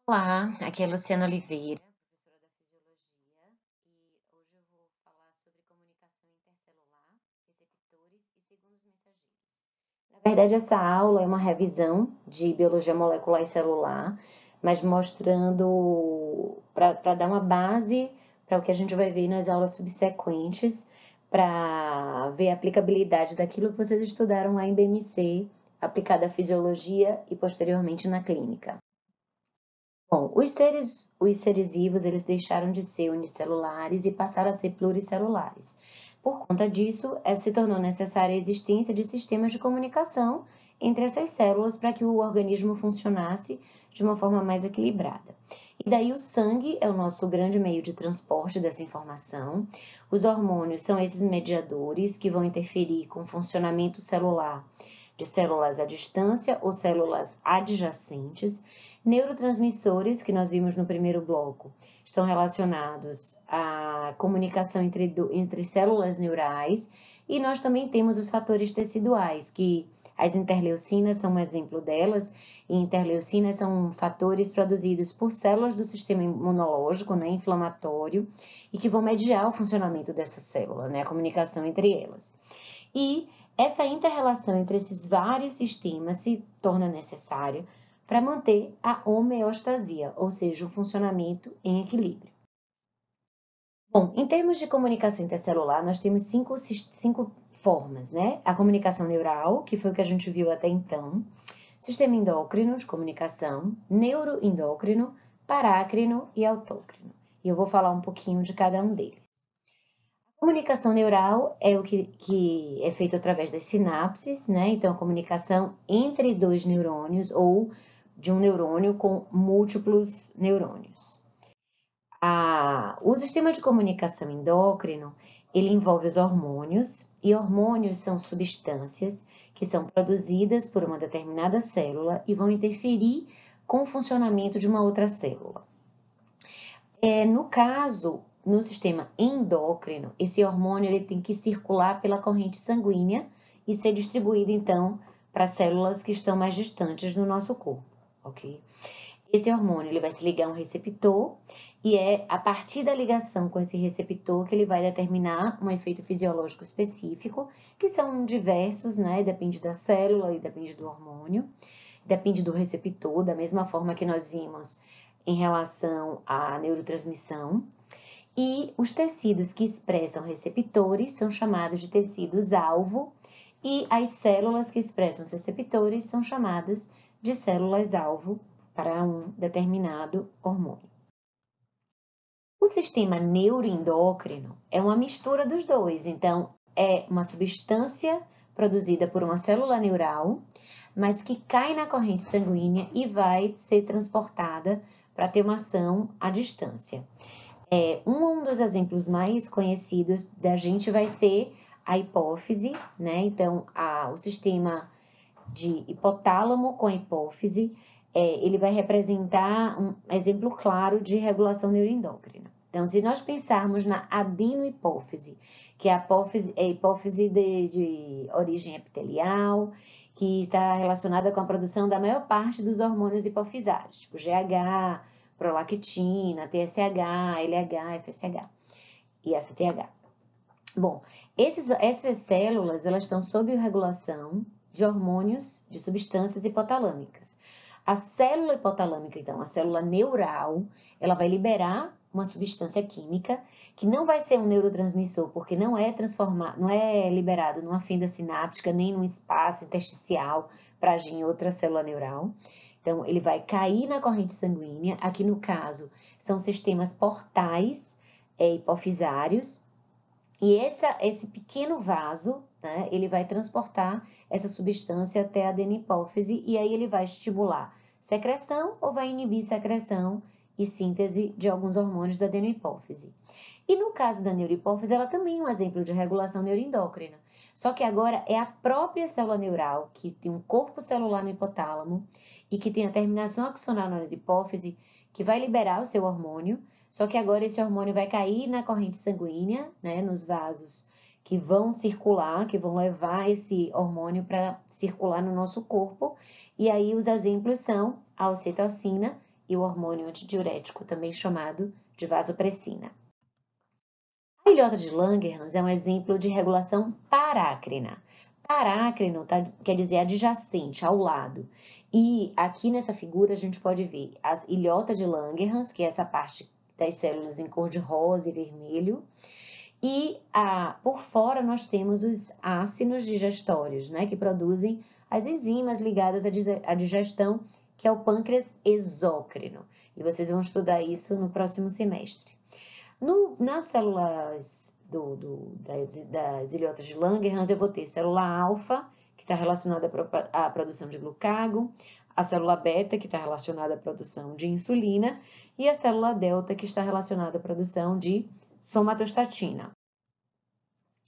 Olá, aqui é Luciana Oliveira, professora da Fisiologia, e hoje eu vou falar sobre comunicação intercelular, receptores e segundos mensageiros. Na verdade, essa aula é uma revisão de biologia molecular e celular, mas mostrando para dar uma base para o que a gente vai ver nas aulas subsequentes, para ver a aplicabilidade daquilo que vocês estudaram lá em BMC, aplicada à fisiologia e posteriormente na clínica. Bom, os seres vivos, eles deixaram de ser unicelulares e passaram a ser pluricelulares. Por conta disso, se tornou necessária a existência de sistemas de comunicação entre essas células para que o organismo funcionasse de uma forma mais equilibrada. E daí o sangue é o nosso grande meio de transporte dessa informação. Os hormônios são esses mediadores que vão interferir com o funcionamento celular de células à distância ou células adjacentes. Neurotransmissores, que nós vimos no primeiro bloco, estão relacionados à comunicação entre células neurais, e nós também temos os fatores teciduais, que as interleucinas são um exemplo delas, e interleucinas são fatores produzidos por células do sistema imunológico, né, inflamatório, e que vão mediar o funcionamento dessa célula, né, a comunicação entre elas. E essa inter-relação entre esses vários sistemas se torna necessária para manter a homeostasia, ou seja, o funcionamento em equilíbrio. Bom, em termos de comunicação intercelular, nós temos cinco formas, né? A comunicação neural, que foi o que a gente viu até então, sistema endócrino de comunicação, neuroendócrino, parácrino e autócrino. E eu vou falar um pouquinho de cada um deles. A comunicação neural é o que é feito através das sinapses, né? Então, a comunicação entre dois neurônios ou de um neurônio com múltiplos neurônios. O sistema de comunicação endócrino, ele envolve os hormônios, e hormônios são substâncias que são produzidas por uma determinada célula e vão interferir com o funcionamento de uma outra célula. No caso, no sistema endócrino, esse hormônio ele tem que circular pela corrente sanguínea e ser distribuído, então, para células que estão mais distantes do nosso corpo, ok? Esse hormônio ele vai se ligar a um receptor e é a partir da ligação com esse receptor que ele vai determinar um efeito fisiológico específico, que são diversos, né? Depende da célula e depende do hormônio, depende do receptor, da mesma forma que nós vimos em relação à neurotransmissão. E os tecidos que expressam receptores são chamados de tecidos-alvo, e as células que expressam os receptores são chamadas de células-alvo para um determinado hormônio. O sistema neuroendócrino é uma mistura dos dois, então é uma substância produzida por uma célula neural, mas que cai na corrente sanguínea e vai ser transportada para ter uma ação à distância. Um dos exemplos mais conhecidos da gente vai ser a hipófise, né? Então, o sistema de hipotálamo com hipófise, ele vai representar um exemplo claro de regulação neuroendócrina. Então, se nós pensarmos na adenohipófise, que é a hipófise de origem epitelial, que está relacionada com a produção da maior parte dos hormônios hipofisários, tipo GH, prolactina, TSH, LH, FSH e ACTH. Bom, essas células, elas estão sob regulação de hormônios, de substâncias hipotalâmicas. A célula hipotalâmica, então, a célula neural, ela vai liberar uma substância química que não vai ser um neurotransmissor, porque não é liberado numa fenda sináptica, nem num espaço intersticial para agir em outra célula neural. Então, ele vai cair na corrente sanguínea. Aqui, no caso, são sistemas portais hipofisários. E esse pequeno vaso, né, ele vai transportar essa substância até a adenihipófise e aí ele vai estimular secreção ou vai inibir secreção e síntese de alguns hormônios da adenihipófise. E no caso da neurohipófise, ela também é um exemplo de regulação neuroendócrina. Só que agora é a própria célula neural, que tem um corpo celular no hipotálamo e que tem a terminação axonal na neurohipófise, que vai liberar o seu hormônio. Só que agora esse hormônio vai cair na corrente sanguínea, né, nos vasos que vão circular, que vão levar esse hormônio para circular no nosso corpo. E aí os exemplos são a ocitocina e o hormônio antidiurético, também chamado de vasopressina. A ilhota de Langerhans é um exemplo de regulação parácrina. Parácrino quer dizer adjacente, ao lado. E aqui nessa figura a gente pode ver as ilhotas de Langerhans, que é essa parte das células em cor de rosa e vermelho. E por fora nós temos os ácidos digestórios, né, que produzem as enzimas ligadas à digestão, que é o pâncreas exócrino. E vocês vão estudar isso no próximo semestre. Nas células das ilhotas de Langerhans, eu vou ter célula alfa, que está relacionada à produção de glucagon, a célula beta, que está relacionada à produção de insulina, e a célula delta, que está relacionada à produção de somatostatina.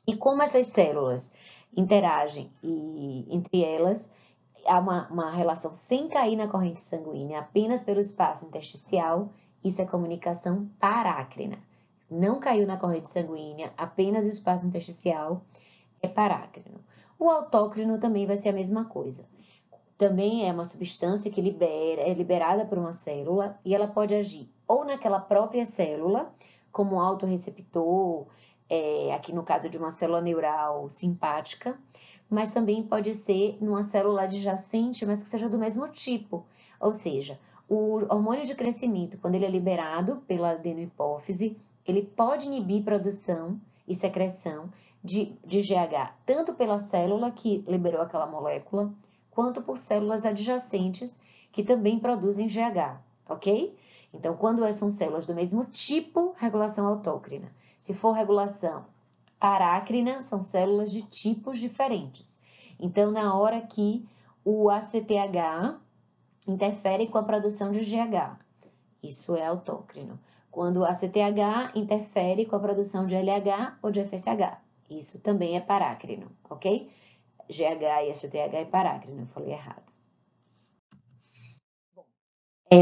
E como essas células interagem entre elas, há uma relação sem cair na corrente sanguínea, apenas pelo espaço intersticial, isso é comunicação parácrina. Não caiu na corrente sanguínea, apenas o espaço intersticial, é parácrino. O autócrino também vai ser a mesma coisa. Também é uma substância que é liberada por uma célula e ela pode agir ou naquela própria célula, como um autorreceptor, aqui no caso de uma célula neural simpática, mas também pode ser numa célula adjacente, mas que seja do mesmo tipo. Ou seja, o hormônio de crescimento, quando ele é liberado pela adenohipófise, ele pode inibir produção e secreção de GH, tanto pela célula que liberou aquela molécula, quanto por células adjacentes que também produzem GH, ok? Então, quando são células do mesmo tipo, regulação autócrina. Se for regulação parácrina, são células de tipos diferentes. Então, na hora que o ACTH interfere com a produção de GH, isso é autócrino. Quando o ACTH interfere com a produção de LH ou de FSH, isso também é parácrino, ok? GH e ACTH é parácrino, eu falei errado.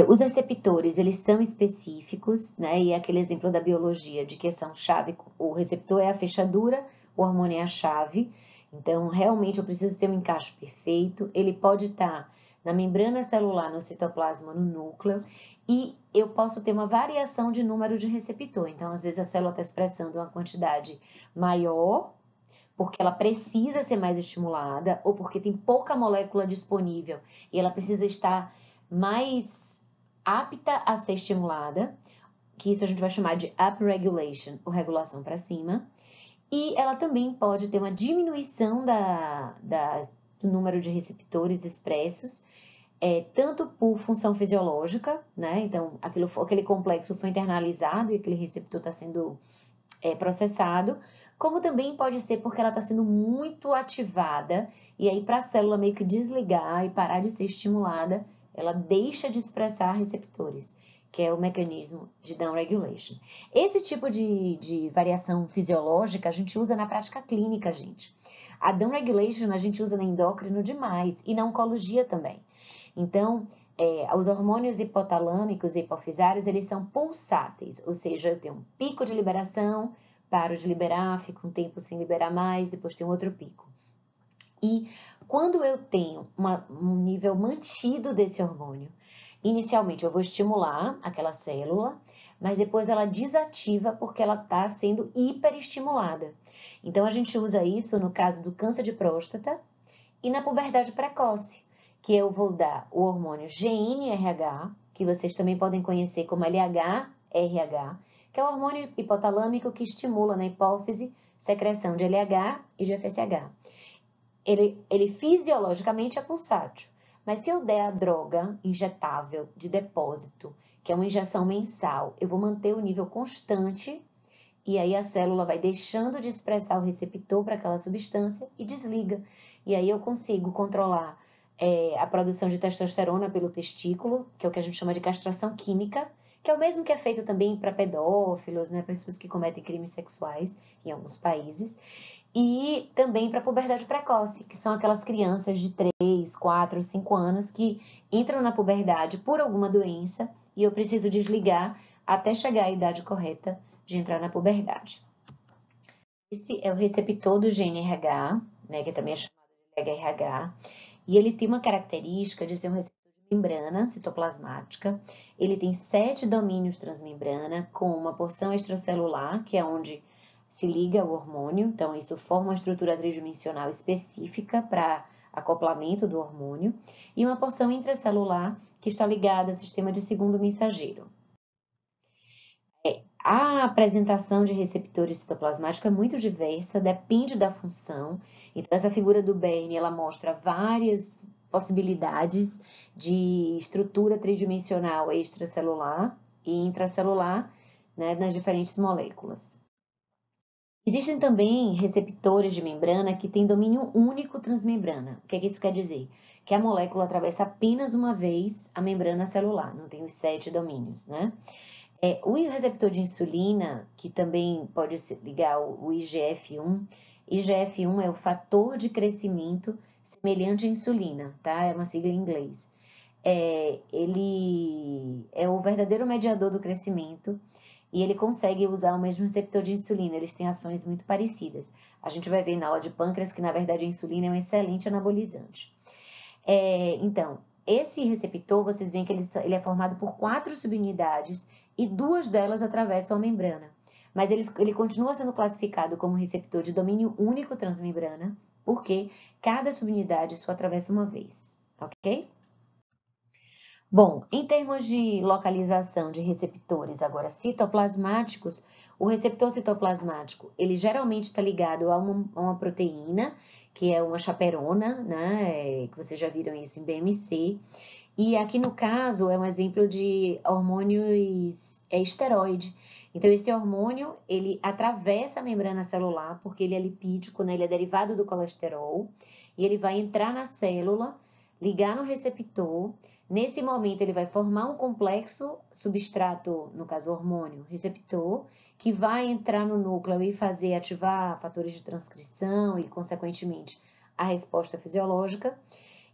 Os receptores, eles são específicos, né? E é aquele exemplo da biologia de que são chave, o receptor é a fechadura, o hormônio é a chave. Então, realmente, eu preciso ter um encaixe perfeito. Ele pode estar na membrana celular, no citoplasma, no núcleo, e eu posso ter uma variação de número de receptor. Então, às vezes, a célula está expressando uma quantidade maior, porque ela precisa ser mais estimulada, ou porque tem pouca molécula disponível e ela precisa estar mais apta a ser estimulada, que isso a gente vai chamar de upregulation, ou regulação para cima. E ela também pode ter uma diminuição do número de receptores expressos, tanto por função fisiológica, né? Então, aquele complexo foi internalizado e aquele receptor está sendo processado, como também pode ser porque ela está sendo muito ativada, e aí para a célula meio que desligar e parar de ser estimulada, ela deixa de expressar receptores, que é o mecanismo de downregulation. Esse tipo de variação fisiológica a gente usa na prática clínica, gente. A downregulation a gente usa no endócrino demais e na oncologia também. Então, os hormônios hipotalâmicos e hipofisários, eles são pulsáteis, ou seja, eu tenho um pico de liberação, paro de liberar, fico um tempo sem liberar mais, depois tem um outro pico. E quando eu tenho um nível mantido desse hormônio, inicialmente eu vou estimular aquela célula, mas depois ela desativa porque ela está sendo hiperestimulada. Então, a gente usa isso no caso do câncer de próstata e na puberdade precoce, que eu vou dar o hormônio GnRH, que vocês também podem conhecer como LH-RH, que é o hormônio hipotalâmico que estimula na hipófise secreção de LH e de FSH. Ele fisiologicamente é pulsátil, mas se eu der a droga injetável de depósito, que é uma injeção mensal, eu vou manter o nível constante e aí a célula vai deixando de expressar o receptor para aquela substância e desliga. E aí eu consigo controlar a produção de testosterona pelo testículo, que é o que a gente chama de castração química, que é o mesmo que é feito também para pedófilos, né, pessoas que cometem crimes sexuais em alguns países, e também para puberdade precoce, que são aquelas crianças de 3, 4, 5 anos que entram na puberdade por alguma doença e eu preciso desligar até chegar à idade correta de entrar na puberdade. Esse é o receptor do GnRH, né, que também é chamado de LH, e ele tem uma característica de ser um receptor de membrana citoplasmática. Ele tem 7 domínios transmembrana, com uma porção extracelular, que é onde se liga o hormônio. Então, isso forma uma estrutura tridimensional específica para acoplamento do hormônio, e uma porção intracelular, que está ligada ao sistema de segundo mensageiro. A apresentação de receptores citoplasmáticos é muito diversa, depende da função. Então, essa figura do Berne, ela mostra várias possibilidades de estrutura tridimensional extracelular e intracelular, né, nas diferentes moléculas. Existem também receptores de membrana que têm domínio único transmembrana. O que é que isso quer dizer? Que a molécula atravessa apenas uma vez a membrana celular, não tem os 7 domínios, né? O receptor de insulina, que também pode se ligar ao IGF-1, IGF-1 é o fator de crescimento semelhante à insulina, tá? É uma sigla em inglês. Ele é o verdadeiro mediador do crescimento e ele consegue usar o mesmo receptor de insulina, eles têm ações muito parecidas. A gente vai ver na aula de pâncreas que, na verdade, a insulina é um excelente anabolizante. Então, esse receptor, vocês veem que ele é formado por 4 subunidades e 2 delas atravessam a membrana. Mas ele continua sendo classificado como receptor de domínio único transmembrana, porque cada subunidade só atravessa uma vez, ok? Bom, em termos de localização de receptores agora citoplasmáticos, o receptor citoplasmático, ele geralmente está ligado a uma proteína, que é uma chaperona, né, que vocês já viram isso em BMC, e aqui no caso é um exemplo de hormônios esteroide. Então esse hormônio, ele atravessa a membrana celular, porque ele é lipídico, né, ele é derivado do colesterol, e ele vai entrar na célula, ligar no receptor. Nesse momento, ele vai formar um complexo substrato, no caso hormônio, receptor, que vai entrar no núcleo e fazer ativar fatores de transcrição e, consequentemente, a resposta fisiológica.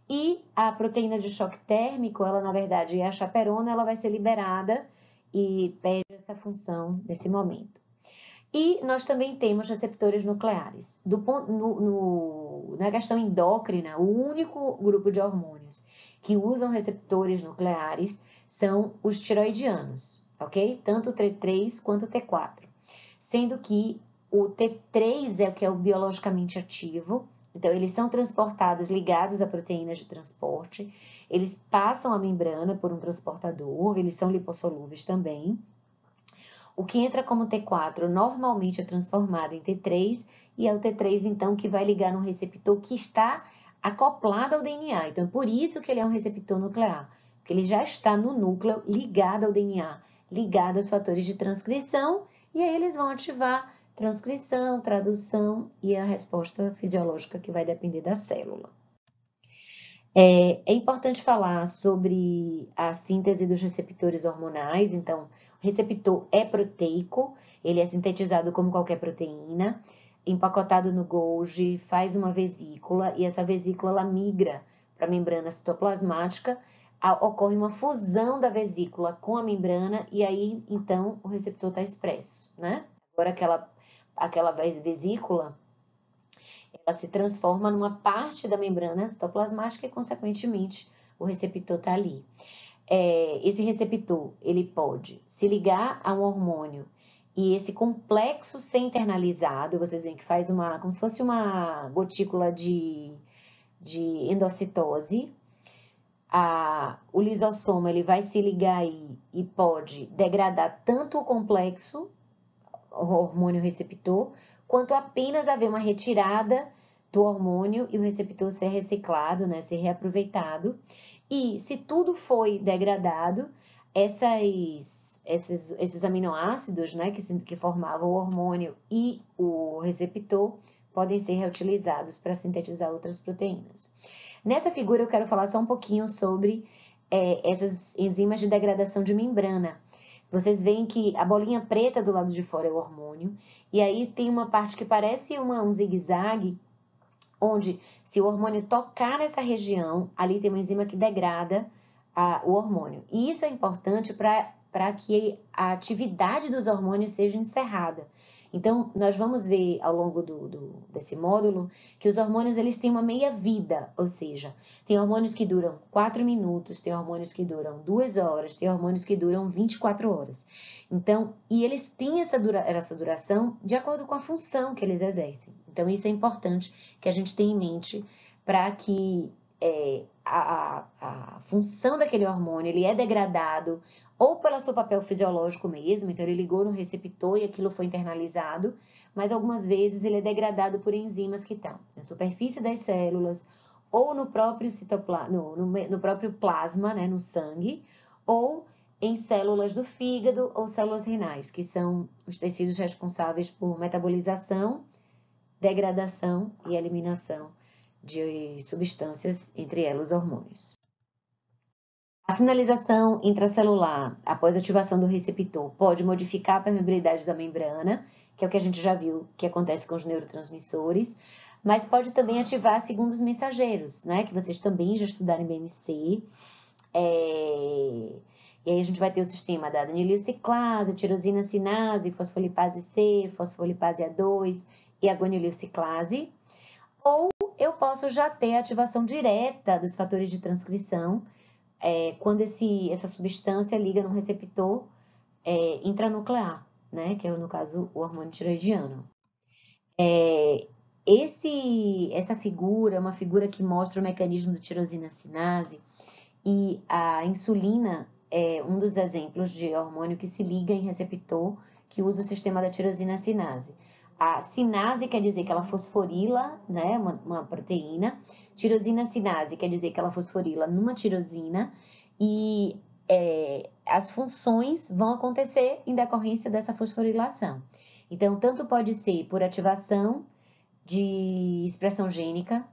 E a proteína de choque térmico, ela na verdade é a chaperona, ela vai ser liberada e perde essa função nesse momento. E nós também temos receptores nucleares. Na questão endócrina, o único grupo de hormônios que usam receptores nucleares são os tiroidianos, ok? Tanto o T3 quanto o T4. Sendo que o T3 é o que é o biologicamente ativo, então eles são transportados ligados a proteínas de transporte, eles passam a membrana por um transportador, eles são lipossolúveis também. O que entra como T4 normalmente é transformado em T3 e é o T3 então que vai ligar no receptor que está acoplado ao DNA. Então, por isso que ele é um receptor nuclear, porque ele já está no núcleo ligado ao DNA, ligado aos fatores de transcrição, e aí eles vão ativar transcrição, tradução e a resposta fisiológica que vai depender da célula. É importante falar sobre a síntese dos receptores hormonais. Então, o receptor é proteico, ele é sintetizado como qualquer proteína, empacotado no Golgi, faz uma vesícula e essa vesícula ela migra para a membrana citoplasmática, ocorre uma fusão da vesícula com a membrana e aí, então, o receptor está expresso, né? Agora, aquela vesícula ela se transforma numa parte da membrana citoplasmática e, consequentemente, o receptor está ali. Esse receptor, ele pode se ligar a um hormônio e esse complexo ser internalizado, vocês veem que faz como se fosse uma gotícula de endocitose. O lisossoma, ele vai se ligar aí e pode degradar tanto o complexo, o hormônio receptor, quanto apenas haver uma retirada do hormônio e o receptor ser reciclado, né, ser reaproveitado. E se tudo foi degradado, esses aminoácidos, né, que formavam o hormônio e o receptor, podem ser reutilizados para sintetizar outras proteínas. Nessa figura eu quero falar só um pouquinho sobre essas enzimas de degradação de membrana. Vocês veem que a bolinha preta do lado de fora é o hormônio, e aí tem uma parte que parece um zigue-zague, onde se o hormônio tocar nessa região, ali tem uma enzima que degrada o hormônio. E isso é importante para que a atividade dos hormônios seja encerrada. Então, nós vamos ver ao longo desse módulo que os hormônios eles têm uma meia-vida, ou seja, tem hormônios que duram 4 minutos, tem hormônios que duram 2 horas, tem hormônios que duram 24 horas. Então, e eles têm essa duração de acordo com a função que eles exercem. Então, isso é importante que a gente tenha em mente para que a função daquele hormônio ele é degradado ou pelo seu papel fisiológico mesmo, então ele ligou no receptor e aquilo foi internalizado, mas algumas vezes ele é degradado por enzimas que estão na superfície das células ou no próprio no próprio plasma, né, no sangue, ou em células do fígado ou células renais, que são os tecidos responsáveis por metabolização, degradação e eliminação de substâncias, entre elas os hormônios. A sinalização intracelular após ativação do receptor pode modificar a permeabilidade da membrana, que é o que a gente já viu que acontece com os neurotransmissores, mas pode também ativar segundos mensageiros, né, que vocês também já estudaram em BMC. E aí a gente vai ter o sistema da adenililciclase, tirosina sinase, fosfolipase C, fosfolipase A2 e a guanililciclase. Ou eu posso já ter a ativação direta dos fatores de transcrição, quando essa substância liga no receptor intranuclear, né? Que é, no caso, o hormônio tiroidiano. Essa figura é uma figura que mostra o mecanismo do tirosina sinase, e a insulina é um dos exemplos de hormônio que se liga em receptor que usa o sistema da tirosina sinase. A sinase quer dizer que ela fosforila, né, uma proteína. Tirosina sinase quer dizer que ela fosforila numa tirosina e as funções vão acontecer em decorrência dessa fosforilação. Então, tanto pode ser por ativação de expressão gênica,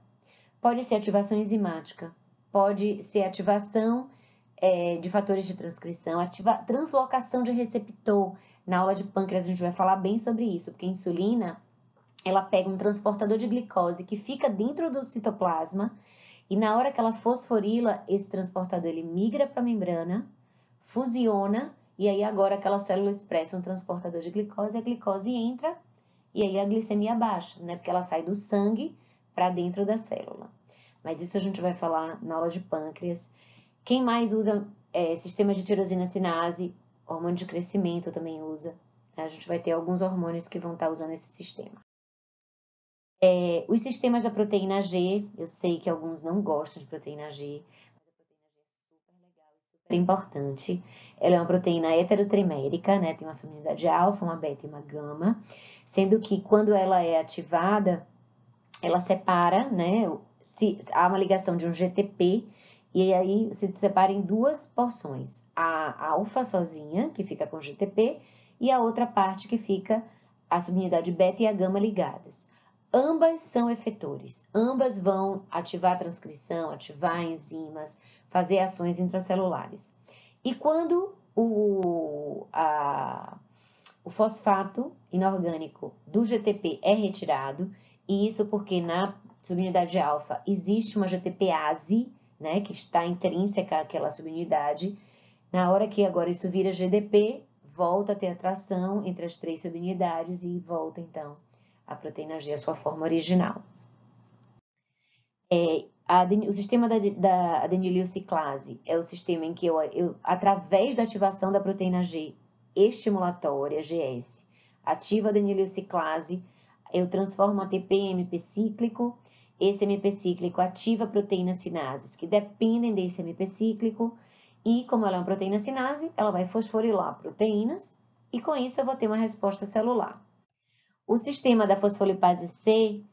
pode ser ativação enzimática, pode ser ativação de fatores de transcrição, translocação de receptor. Na aula de pâncreas a gente vai falar bem sobre isso, porque a insulina, ela pega um transportador de glicose que fica dentro do citoplasma e na hora que ela fosforila, esse transportador ele migra para a membrana, fusiona e aí agora aquela célula expressa um transportador de glicose, a glicose entra e aí a glicemia baixa, né? Porque ela sai do sangue para dentro da célula. Mas isso a gente vai falar na aula de pâncreas. Quem mais usa sistemas de tirosina sinase, hormônio de crescimento também usa. A gente vai ter alguns hormônios que vão estar usando esse sistema. Os sistemas da proteína G, eu sei que alguns não gostam de proteína G, mas a proteína G é super legal e super importante. Ela é uma proteína heterotrimérica, né? Tem uma subunidade alfa, uma beta e uma gama, sendo que quando ela é ativada, ela separa, né? Há uma ligação de um GTP, e aí se separa em duas porções. A alfa sozinha, que fica com GTP, e a outra parte que fica a subunidade beta e a gama ligadas. Ambas são efetores, ambas vão ativar a transcrição, ativar enzimas, fazer ações intracelulares. E quando o fosfato inorgânico do GTP é retirado, e isso porque na subunidade alfa existe uma GTPase, né, que está intrínseca àquela subunidade. Na hora que agora isso vira GDP, volta a ter atração entre as três subunidades e volta então a proteína G à sua forma original. O sistema da adenililciclase é o sistema em que eu, através da ativação da proteína G estimulatória, GS, ativa a adenililciclase, eu transformo ATP em MP cíclico, esse MP cíclico ativa proteínas sinases que dependem desse MP cíclico, e como ela é uma proteína sinase, ela vai fosforilar proteínas, e com isso eu vou ter uma resposta celular. O sistema da fosfolipase C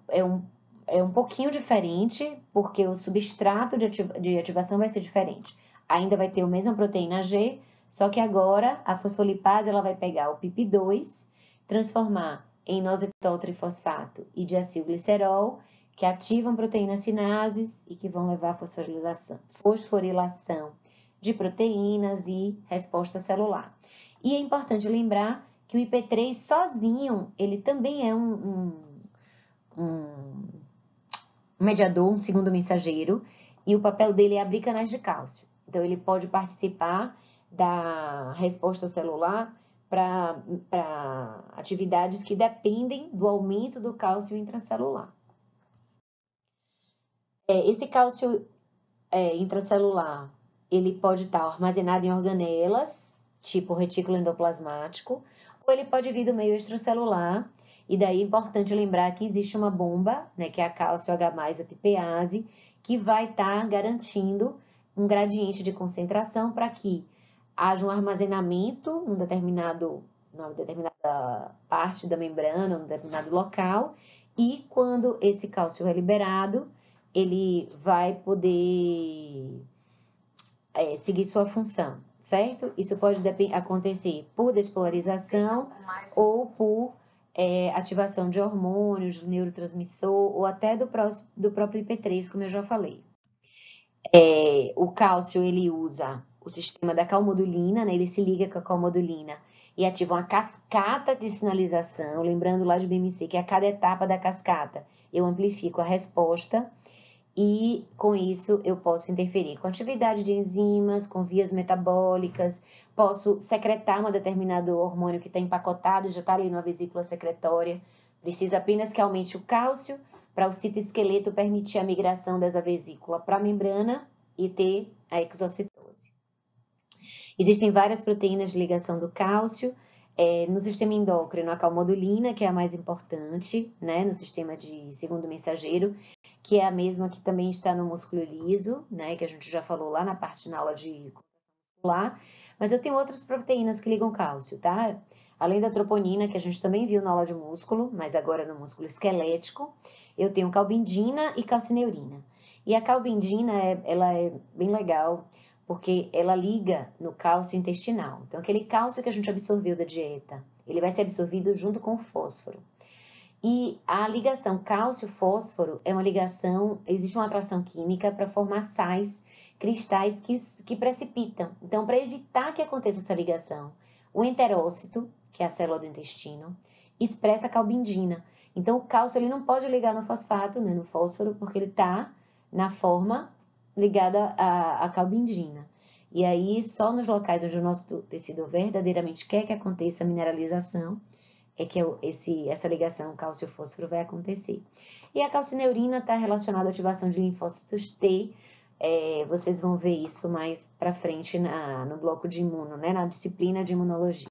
é um pouquinho diferente, porque o substrato de ativação vai ser diferente. Ainda vai ter a mesma proteína G, só que agora a fosfolipase ela vai pegar o PIP2, transformar em inositol trifosfato e diacilglicerol, que ativam proteínas sinases e que vão levar a fosforilação de proteínas e resposta celular. E é importante lembrar que o IP3 sozinho, ele também é um mediador, um segundo mensageiro, e o papel dele é abrir canais de cálcio. Então, ele pode participar da resposta celular para atividades que dependem do aumento do cálcio intracelular. Esse cálcio intracelular, ele pode estar armazenado em organelas, tipo retículo endoplasmático, ou ele pode vir do meio extracelular, e daí é importante lembrar que existe uma bomba, né, que é a cálcio H+, ATPase, que vai estar garantindo um gradiente de concentração para que haja um armazenamento numa determinada parte da membrana, num determinado local, e quando esse cálcio é liberado, ele vai poder seguir sua função, certo? Isso pode acontecer por despolarização ou por ativação de hormônios, do neurotransmissor ou até do próprio IP3, como eu já falei. O cálcio, ele usa o sistema da calmodulina, né? Ele se liga com a calmodulina e ativa uma cascata de sinalização, lembrando lá de BMC que a cada etapa da cascata eu amplifico a resposta e com isso eu posso interferir com atividade de enzimas, com vias metabólicas, posso secretar um determinado hormônio que está empacotado, já está ali na vesícula secretória, precisa apenas que aumente o cálcio para o citoesqueleto permitir a migração dessa vesícula para a membrana e ter a exocitose. Existem várias proteínas de ligação do cálcio. No sistema endócrino, a calmodulina, que é a mais importante, né, no sistema de segundo mensageiro, que é a mesma que também está no músculo liso, né, que a gente já falou lá na aula de muscular, mas eu tenho outras proteínas que ligam cálcio, tá? Além da troponina, que a gente também viu na aula de músculo, mas agora no músculo esquelético, eu tenho calbindina e calcineurina. E a calbindina, ela é bem legal, porque ela liga no cálcio intestinal. Então, aquele cálcio que a gente absorveu da dieta, ele vai ser absorvido junto com o fósforo. E a ligação cálcio-fósforo é uma ligação, existe uma atração química para formar sais, cristais que precipitam. Então, para evitar que aconteça essa ligação, o enterócito, que é a célula do intestino, expressa a calbindina. Então, o cálcio ele não pode ligar no fosfato, né, no fósforo, porque ele está na forma ligada à calbindina. E aí, só nos locais onde o nosso tecido verdadeiramente quer que aconteça a mineralização, é que essa ligação cálcio-fósforo vai acontecer. E a calcineurina está relacionada à ativação de linfócitos T. Vocês vão ver isso mais para frente no bloco de imuno, né, na disciplina de imunologia.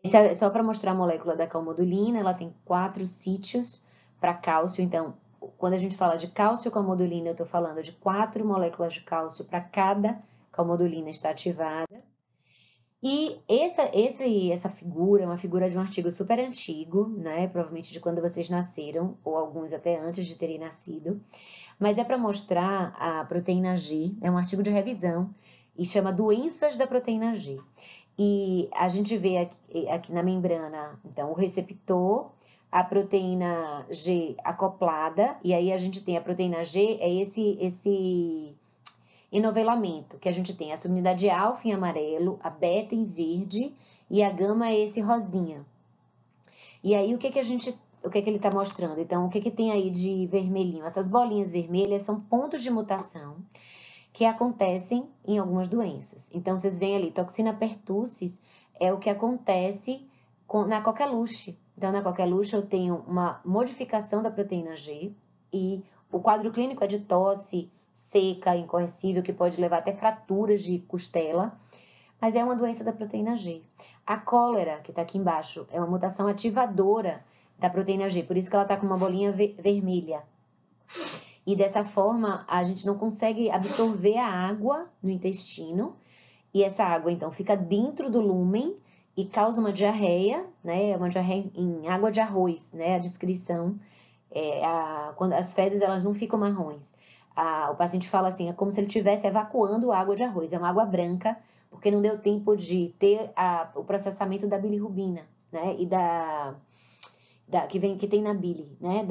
Isso é só para mostrar a molécula da calmodulina, ela tem 4 sítios para cálcio, então, quando a gente fala de cálcio calmodulina, eu estou falando de 4 moléculas de cálcio para cada calmodulina estar ativada. E essa figura é uma figura de um artigo super antigo, né? Provavelmente de quando vocês nasceram, ou alguns até antes de terem nascido. Mas é para mostrar a proteína G, é um artigo de revisão, e chama Doenças da Proteína G. E a gente vê aqui na membrana, então, o receptor, a proteína G acoplada, e aí a gente tem a proteína G, é esse enovelamento, que a gente tem a subunidade alfa em amarelo, a beta em verde e a gama é esse rosinha. E aí, o que que ele está mostrando? Então, o que que tem aí de vermelhinho? Essas bolinhas vermelhas são pontos de mutação que acontecem em algumas doenças. Então, vocês veem ali, toxina pertussis é o que acontece na coqueluche. Então, na coqueluche eu tenho uma modificação da proteína G e o quadro clínico é de tosse seca, incorressível, que pode levar até fraturas de costela, mas é uma doença da proteína G. A cólera, que está aqui embaixo, é uma mutação ativadora da proteína G, por isso que ela está com uma bolinha vermelha. E dessa forma, a gente não consegue absorver a água no intestino, e essa água, então, fica dentro do lúmen e causa uma diarreia, né? Uma diarreia em água de arroz, né? A descrição, quando as fezes, elas não ficam marrons. O paciente fala assim, é como se ele estivesse evacuando água de arroz, é uma água branca, porque não deu tempo de ter o processamento da bilirrubina, né? E que tem na bile, né?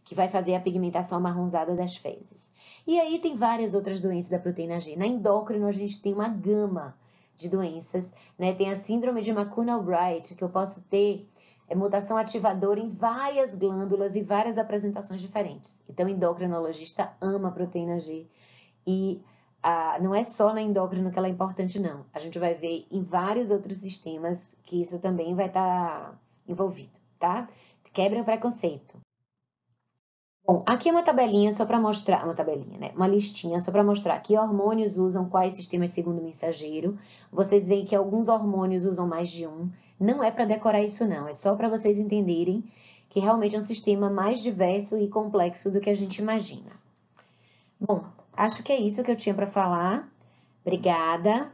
Que vai fazer a pigmentação amarronzada das fezes. E aí tem várias outras doenças da proteína G. Na endócrino, a gente tem uma gama de doenças, né? Tem a síndrome de McCune-Albright, que eu posso ter mutação ativadora em várias glândulas e várias apresentações diferentes. Então, o endocrinologista ama a proteína G. E não é só na endócrino que ela é importante, não. A gente vai ver em vários outros sistemas que isso também vai estar envolvido, tá? Quebrem o preconceito. Bom, aqui é uma tabelinha só para mostrar, uma tabelinha, né? Uma listinha só para mostrar que hormônios usam quais sistemas segundo o mensageiro. Vocês veem que alguns hormônios usam mais de um. Não é para decorar isso, não. É só para vocês entenderem que realmente é um sistema mais diverso e complexo do que a gente imagina. Bom, acho que é isso que eu tinha para falar. Obrigada.